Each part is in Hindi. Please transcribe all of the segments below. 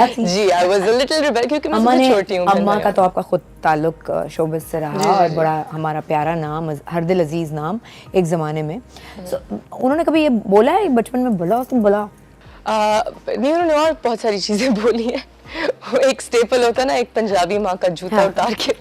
Ji I was a little rebel क्योंकि मैं सबसे छोटी हूँ। अम्मा का तो आपका खुद ताल्लुक शोबिस से रहा और बड़ा हमारा प्यारा नाम, हर दिल अजीज नाम एक ज़माने में। उन्होंने कभी ये बोला है बचपन में, बोला तुम बोला? नहीं, उन्होंने और बहुत सारी चीज़ें बोली हैं। वो एक स्टेपल होता है ना, एक पंजाबी माँ का जूता उतार के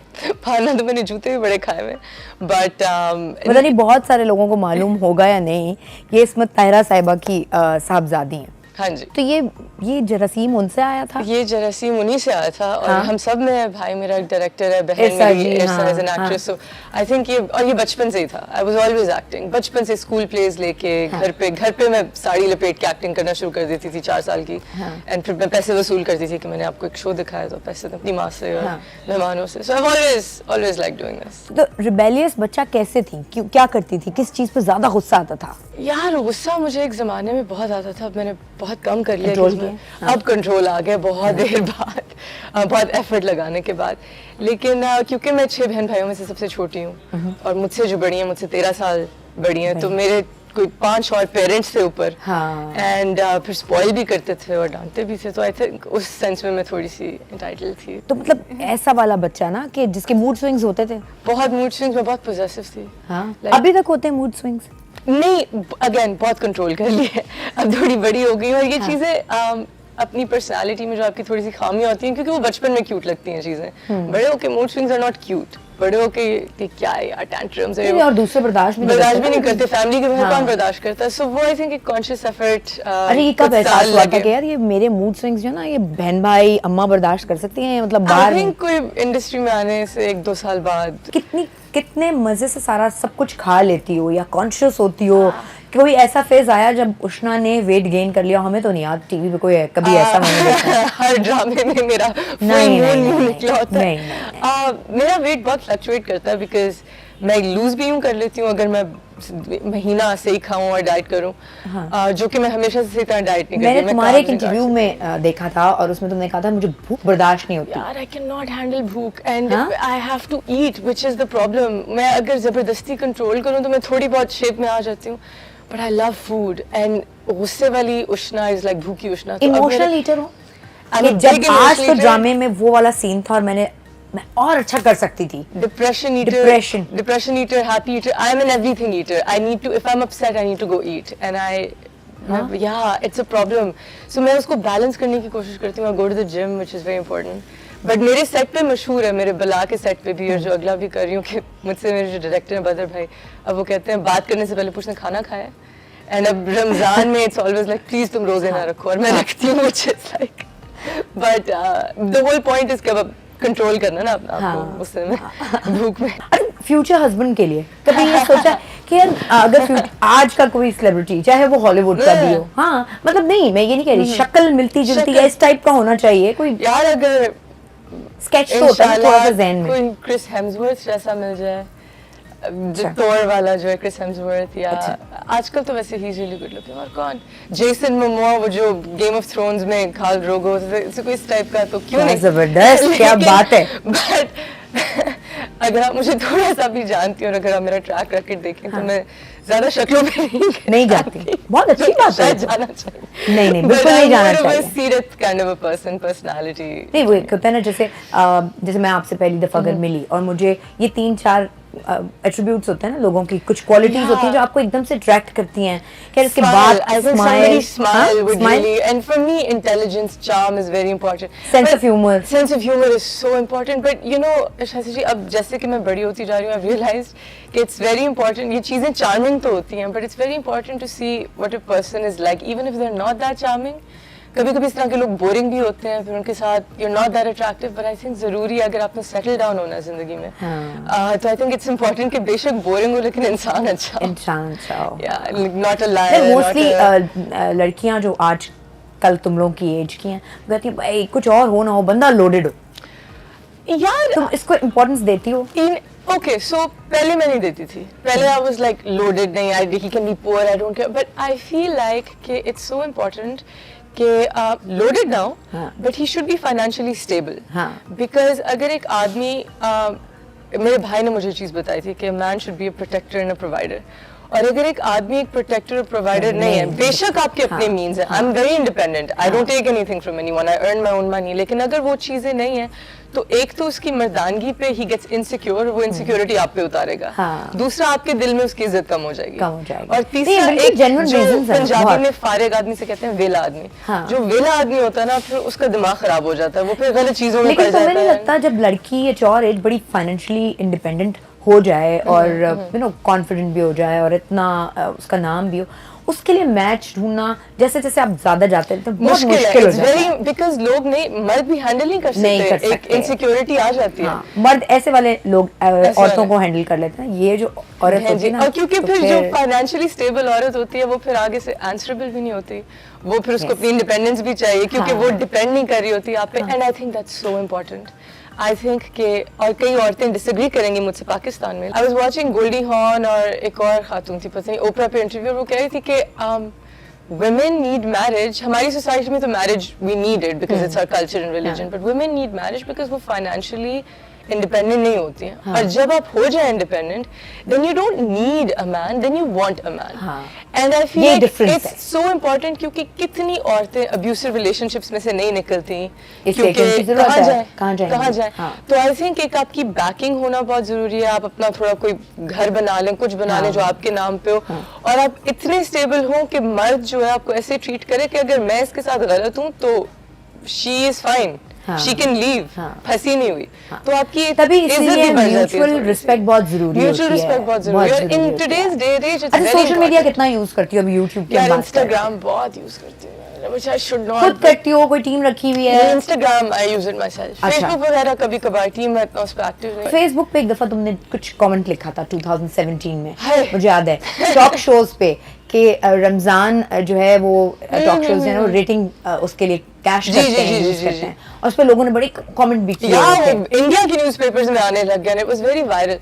फाड़ना, तो मैंने जूते भी बड़े खाए हुए। बट पता नहीं बहुत सारे लोगों को मालूम होगा या नहीं, ये इस्मत ताहिरा साहिबा की साहबजादी हैं। हाँ जी। तो ये जरासीम उनसे आया था? ये जरासीम उन्हीं से आया था। और हम सब में, भाई मेरा एक डायरेक्टर है, बहन इरसा मेरी जी, Irsa is an actress, so I think ये बचपन से ही था। आई वाज ऑलवेज एक्टिंग, बचपन से स्कूल प्लेज लेके घर पे मैं साड़ी लपेट के एक्टिंग करना शुरू कर देती थी 4 साल की। एंड फिर मैं पैसे वसूल करती थी कि मैंने आपको एक शो दिखाया तो पैसे दो अपनी माँ से और मेहमानों से। So I always like doing this. तो रिबेलियस बच्चा कैसे थी, क्या करती थी, किस चीज़ पे ज़्यादा गुस्सा आता था? यार गुस्सा मुझे एक ज़माने में बहुत आता था, मैंने बहुत कम कर लिया। हाँ। अब कंट्रोल आ गया बहुत देर बाद, बहुत एफर्ट लगाने के बाद। लेकिन क्योंकि मैं 6 बहन भाइयों में से सबसे छोटी हूँ और मुझसे जो बड़ी हैं, मुझसे 13 साल बड़ी हैं, तो मेरे कोई 5 और पेरेंट्स थे ऊपर। एंड फिर स्पॉइल भी करते थे और डांटते भी थे, तो आई थिंक उस सेंस में मैं थोड़ी सी एंटाइटल थी। तो मतलब ऐसा वाला बच्चा ना कि जिसके मूड स्विंग्स होते थे? बहुत मूड स्विंग्स में बहुत पॉजेसिव थी। अभी तक होते हैं मूड स्विंग्स? नहीं, अगेन बहुत कंट्रोल कर लिया, अब थोड़ी बड़ी हो गई और ये चीजें अपनी पर्सनालिटी में जो आपकी थोड़ी सी खामियां होती हैं, क्योंकि वो बचपन में क्यूट लगती हैं चीजें, बड़े होके mood swings are not cute. बड़े होके क्या है यार, टैंट्रम्स है और दूसरे बर्दाश्त भी नहीं करते, फैमिली के बाहर कौन बर्दाश्त करता है। सो वो आई थिंक एक कॉन्शियस एफर्ट। अरे ये कब एहसास हुआ था कि यार ये मेरे मूड स्विंग्स जो ना, ये बहन भाई अम्मा बर्दाश्त कर सकती हैं, मतलब बाहर? आई थिंक कोई इंडस्ट्री में आने से 1-2 साल बाद। कितने मजे से सारा सब कुछ खा लेती हो या कॉन्शियस होती हो? कोई ऐसा फेज आया जब उष्णा ने वेट गेन कर लिया? हमें तो नहीं याद, टीवी पे कोई कभी ऐसा मैंने देखा। हर ड्रामे में मेरा नहीं निकला होता है। मेरा वेट बहुत फ्लक्चुएट करता है, बिकॉज मैं लूज भी यूं कर लेती हूँ अगर मैं महीना से ही खाऊं और डाइट करूं। जो कि मैं हमेशा से इतना डाइट नहीं करती। मैंने तुम्हारे एक इंटरव्यू में देखा था और उसमें तुमने कहा था मुझे भूख बर्दाश्त नहीं होती। यार आई कैन नॉट हैंडल भूख and I have to eat, which is the problem. मैं अगर जबरदस्ती कंट्रोल करूं तो मैं थोड़ी बहुत शेप में आ जाती हूँ, but I love food. And गुस्से वाली उष्णा इज लाइक भूखी उष्णा। इमोशनल ईटर हो? जब आज तो ड्रामे में वो वाला सीन था और मैं और अच्छा कर सकती थी। Depression eater, happy eater, I am an everything eater. I need to, if I am upset I need to go eat and या इट्स अ प्रॉब्लम। सो मैं उसको बैलेंस करने की कोशिश करती हूँ। I go to the gym, which is very important. But मेरे सेट पे मशहूर है, मेरे बला के सेट पे भी और जो अगला भी कर रही हूँ, कि मुझसे मेरे जो डायरेक्टर हैं बदर भाई, अब वो कहते हैं बात करने से पहले पूछते खाना खाया है। एंड अब रमजान में इट्स ऑलवेज लाइक प्लीज तुम रोजे ना रखो, और मैं रखती हूँ, which is like, but the whole point is कि अब कंट्रोल करना ना अपना आपको गुस्से में, भूख में। फ्यूचर हस्बैंड के लिए कभी ये सोचा कि यार अगर आज का कोई सेलिब्रिटी, चाहे वो हॉलीवुड का भी हो, हाँ मतलब नहीं, मैं ये नहीं कह रही शक्ल मिलती जुलती है इस टाइप का होना चाहिए कोई? यार अगर स्केच तो होता है थोड़ा सा ज़हन में, कोई क्रिस हेम्सवर्थ जैसा मिल जाए, जो थॉर वाला जो है क्रिस हेम्सवर्थ, या आजकल तो वैसे he is really good looking. और कौन, जेसन मोमोआ, वो जो गेम ऑफ थ्रोन्स में खाल ड्रोगो, कोई इस टाइप का, तो क्यों नहीं? जबरदस्त, क्या बात है। बट अगर आप मुझे थोड़ा सा भी जानती हो और अगर आप मेरा ट्रैक रैकेट देखें तो मैं ज्यादा शक्लों पे नहीं जाती। बहुत अच्छी बात है, जाना चाहिए। नहीं बिल्कुल नहीं जाना चाहिए। सीरत kind of a person, personality. नहीं वो होता है ना, जैसे मैं आपसे पहली दफा अगर मिली और मुझे ये 3-4 एट्रीब्यूट्स होते हैं ना लोगों की, कुछ क्वालिटीज होती हैं जो आपको एकदम से अट्रैक्ट करती हैं। क्या इसके बाद smile, and for me intelligence, charm is very important. Sense of humour is so important. But you know शायद जी, अब जैसे कि मैं बड़ी होती जा रही हूँ, आई रियलाइज्ड कि इट्स वेरी इंपॉर्टेंट। ये चीजें चार्मिंग तो होती हैं, but it's very important to see what a person is like, even if they are not that charming. कभी कभी इस तरह के लोग बोरिंग भी होते हैं, फिर उनके साथ you are not that attractive, but I think जरूरी है अगर आपने सेटल डाउन होना है जिंदगी में, तो आई थिंक इट्स इंपॉर्टेंट कि बेशक बोरिंग हो लेकिन इंसान अच्छा हो, नॉट अ लायर। मोस्टली लड़कियां जो आज कल तुम लोगों की एज की हैं, कहती हैं भाई कुछ और हो ना हो, बंदा लोडेड हो। यार तुम इसको इम्पोर्टेंस देती हो? ओके, सो पहले मैं नहीं देती थी, पहले आई वाज लाइक लोडेड, नहीं I he can be poor, I don't care, but I feel like कि इट्स सो इम्पोर्टेंट कि लोडेड ना हो, but he should be financially stable. Because अगर एक आदमी, मेरे भाई ने मुझे चीज़ बताई थी कि man should be a protector and a provider, और अगर एक आदमी एक प्रोटेक्टर और प्रोवाइडर नहीं है, बेशक आपके अपने मीन्स है, I am very independent, I don't take anything from anyone, I earn my own money, लेकिन अगर वो चीजें नहीं है तो एक तो उसकी मर्दानगी पे ही गेट्स इनसिक्योर, वो इनसिक्योरिटी आप पे उतारेगा, दूसरा आपके दिल में उसकी इज्जत कम हो जाएगी, और तीसरा एक जो पंजाबी में फारिग आदमी से कहते हैं वेला आदमी, जो वेला आदमी होता है ना फिर उसका दिमाग खराब हो जाता है, वो फिर गलत चीजों में पड़ जाता है। लेकिन तुम्हें नहीं लगता जब लड़की एज और एज बड़ी फाइनेंशियली इंडिपेंडेंट हो जाए और यू नो कॉन्फिडेंट भी हो जाए और इतना उसका नाम भी हो, उसके लिए मैच ढूंढना जैसे जैसे आप ज्यादा जाते हैं तो बहुत मुश्किल हो जाता है, बिकॉज़ लोग नहीं, मर्द भी हैंडल नहीं कर सकते, एक इनसिक्योरिटी आ जाती है। मर्द ऐसे वाले लोग औरतों को हैंडल कर लेते हैं, ये जो औरत होती है ना, और क्योंकि फिर जो फाइनेंशियली स्टेबल औरत होती है वो फिर आगे से आंसरेबल भी नहीं होती, वो फिर उसको अपनी इंडिपेंडेंस भी चाहिए क्योंकि वो डिपेंड नहीं कर रही होती आप पे, and I think that's so important. I think के और कई औरतें डिसएग्री करेंगी मुझसे पाकिस्तान में। I was watching Goldie Hawn और एक और खातून थी पता नहीं ओपरा पे इंटरव्यू, वो कह रही थी कि women need marriage, हमारी सोसाइटी में तो marriage we need it because it's our culture and religion, but women need marriage because वो financially इंडिपेंडेंट नहीं होती हैं, और जब आप हो जाए independent then you don't need a man, then you want a man, and I feel it's so important क्योंकि कितनी औरतें अब्यूसिव रिलेशनशिप्स में से नहीं निकलती क्योंकि कहाँ जाए, तो आई थिंक एक आपकी बैकिंग होना बहुत जरूरी है, आप अपना थोड़ा कोई घर बना लें, कुछ बना लें जो आपके नाम पे हो, और आप इतने स्टेबल हो कि मर्द जो है आपको ऐसे ट्रीट करे कि अगर मैं इसके साथ गलत हूँ तो she is fine, she can leave, फंसी नहीं हुई, तो आपकी तभी इसलिए म्यूचुअल रिस्पेक्ट बहुत जरूरी है, म्यूचुअल रिस्पेक्ट बहुत जरूरी है, और in today's day age it's very social media कितना यूज करती हो? अभी यूट्यूब के बाद इंस्टाग्राम बहुत यूज करती हूँ, which I should not, खुद करती हो, कोई टीम रखी हुई है? Instagram I use it my self, Facebook वगैरह कभी कभार, टीम में इतना उस पे एक्टिव नहीं। फेसबुक पे एक दफा तुमने कुछ कमेंट लिखा था 2017 में, मुझे याद है, टॉक शोज पे कि रमजान जो है वो टॉक शोज है ना, वो रेटिंग उसके लिए कैश करते हैं, यूज करते हैं, और उस पे लोगों ने बड़े कमेंट भी किए थे, इंडिया की न्यूज़पेपर्स में आने लग गए, it was very viral.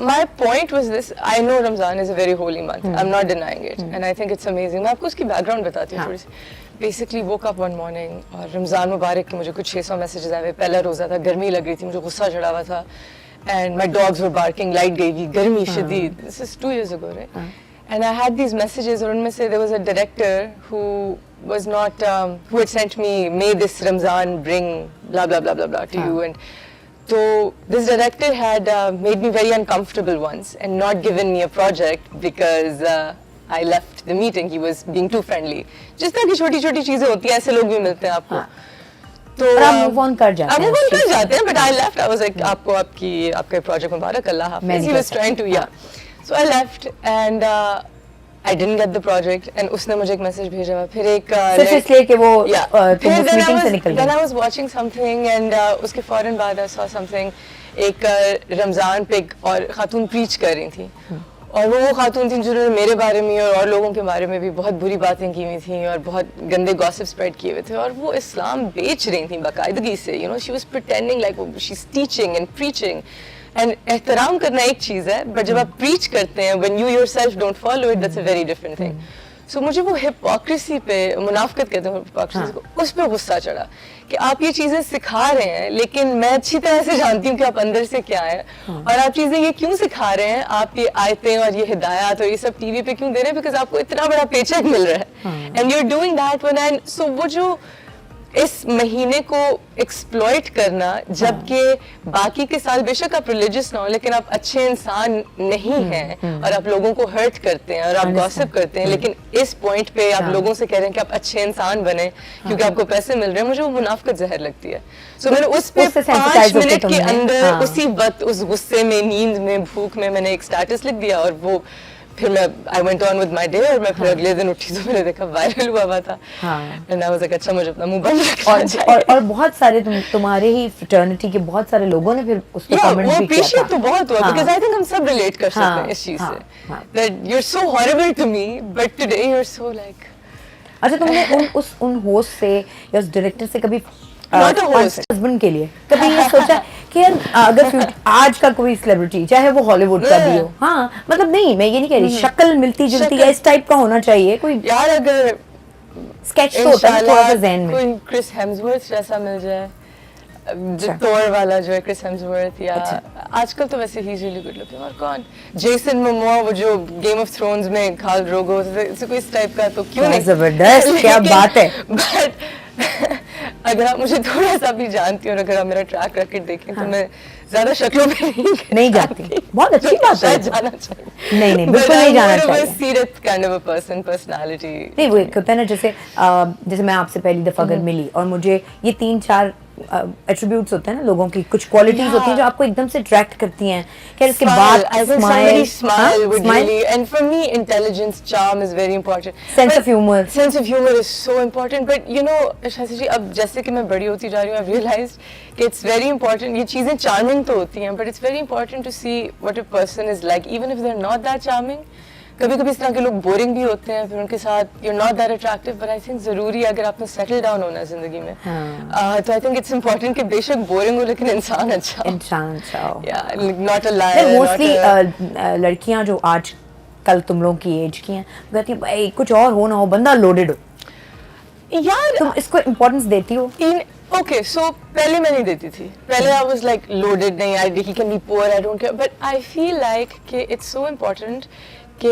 My point was this, I know Ramzan is a very holy month, I am not denying it, and I think it's amazing. मैं आपको उसकी बैकग्राउंड बताती हूँ थोड़ी सी। Basically woke up one morning और रमजान मुबारक के मुझे कुछ 600 मैसेजेस आए, पहला रोजा था, गर्मी लग रही थी, मुझे गुस्सा चढ़ा हुआ था, and my dogs were barking, light गई हुई, गर्मी शदीद, this is 2 years ago, right? And I had these messages, और उनमें से there was a director who was not, who had sent me, may this Ramzan bring blah blah blah blah blah to you, and so this director had made me very uncomfortable once and not given me a project because I left the meeting. He was being too friendly. जिस तरह की छोटी-छोटी चीजें होती हैं, ऐसे लोग भी मिलते हैं आपको, तो आप मूव ऑन कर जाते हैं, मूव ऑन कर जाते हैं, but I left. I was like, आपको आपका प्रोजेक्ट मुबारक, अल्लाह हाफ़िज़. He was trying to, yeah. So I left and I didn't get the project, and उसने मुझे एक मैसेज भेजा, फिर एक सिर्फ इसलिए कि वो तुम उस मीटिंग से निकल गए। Then I was watching something and उसके फौरन बाद I saw something, एक रमजान पे एक और खातून प्रीच कर रही थी, और वो खातून थी जिन्होंने मेरे बारे में और लोगों के बारे में भी बहुत बुरी बातें की हुई थी और बहुत गंदे गॉसिप स्प्रेड किए हुए थे, और वो इस्लाम बेच रही थी बाकायदगी से, you know, she was pretending like she's teaching and preaching. And एहतराम करना एक चीज़ है, बट जब आप प्रीच करते हैं when you yourself don't follow it, that's a very different thing. So मुझे वो हिपोक्रेसी पे, मुनाफिकत कहते हैं हिपोक्रेसी को, उस पे गुस्सा चढ़ा कि आप ये चीज़ें सिखा रहे हैं, लेकिन मैं अच्छी तरह से जानती हूँ कि आप अंदर से क्या है, और आप चीज़ें ये क्यों सिखा रहे हैं, आप ये आयतें और ये हिदायत और ये सब टीवी पे क्यों दे रहे हैं, बिकॉज आपको इतना बड़ा पेचेक मिल रहा है, and you are doing that when, and so वो जो इस महीने को एक्सप्लॉइट करना, जबकि बाकी के साल बेशक आप रिलीजियस ना हो लेकिन आप अच्छे इंसान नहीं हैं और आप लोगों को हर्ट करते हैं और आप गॉसिप करते हैं, लेकिन इस पॉइंट पे आप लोगों से कह रहे हैं कि आप अच्छे इंसान बने क्योंकि आपको पैसे मिल रहे हैं, मुझे वो मुनाफिकत जहर लगती है। सो मैंने उस पे 5 मिनट के अंदर उसी वक्त उस गुस्से में, नींद में, भूख में मैंने एक स्टेटस लिख दिया, और वो फिर मैं I went on with my day, और मैं फिर अगले दिन उठी तो मैंने देखा वायरल हुआ था, एंड आई वाज लाइक अच्छा मुझे अपना मुंह बंद रखना चाहिए। और बहुत सारे तुम्हारे ही फ्रेटर्निटी के बहुत सारे लोगों ने फिर उस पे कमेंट भी किया था, तो बहुत हुआ, बिकॉज़ आई थिंक हम सब रिलेट कर सकते हैं इस चीज से, that you are so horrible to me but today you are so like. अच्छा, तुमने उन होस्ट से या उस डायरेक्टर से कभी हस्बैंड के लिए कभी ये सोचा कि यार अगर आज का कोई सेलिब्रिटी, चाहे वो हॉलीवुड का भी हो, हाँ मतलब नहीं, मैं ये नहीं कह रही शक्ल मिलती जुलती है, इस टाइप का होना चाहिए कोई, यार अगर स्केच तो होता है थोड़ा सा ज़हन में, कोई क्रिस हेम्सवर्थ जैसा मिल जाए, जो थॉर वाला जो है क्रिस हेम्सवर्थ, या आजकल तो वैसे he is really good looking. और कौन, जेसन मोमोआ, वो जो गेम ऑफ थ्रोन्स में खाल ड्रोगो, कोई इस टाइप का, तो क्यों नहीं, जबरदस्त, क्या बात है। बट अगर आप मुझे थोड़ा सा भी जानती हो और अगर आप मेरा ट्रैक रैकेट देखें तो मैं ज्यादा शक्लों पे नहीं जाती, बहुत अच्छी बात है। जाना चाहिए, नहीं बिल्कुल नहीं जाना चाहिए। सीरत kind of a person, personality. नहीं, वो एक होता है ना, जैसे मैं आपसे पहली दफा अगर मिली और मुझे ये 3-4 एट्रीब्यूट्स होते हैं ना लोगों की, कुछ क्वालिटीज होती हैं जो आपको एकदम से अट्रैक्ट करती हैं, क्या इसके बाद smile would really, and for me intelligence, charm is very important, sense of humor is so important, but you know शाशी जी, अब जैसे कि मैं बड़ी होती जा रही हूँ, I've realized कि it's very important, ये चीजें charming तो होती हैं, but it's very important to see what a person is like even if they're not that charming। कभी कभी इस तरह के लोग बोरिंग भी होते हैं, फिर उनके साथ you're not that attractive, but I think जरूरी है अगर आपने सेटल डाउन होना है जिंदगी में, तो I think it's important कि बेशक बोरिंग हो लेकिन इंसान अच्छा हो, yeah, not a liar, mostly लड़कियां जो आज कल तुम लोगों की एज की हैं कहती हैं भाई कुछ और हो ना हो, बंदा लोडेड हो। यार तुम इसको इम्पोर्टेंस देती हो? Okay, so पहले मैं नहीं देती थी, पहले I was like loaded, नहीं, he can be poor, I don't care, but I feel like कि it's so important कि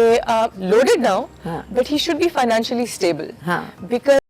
loaded now, but he should be financially stable, because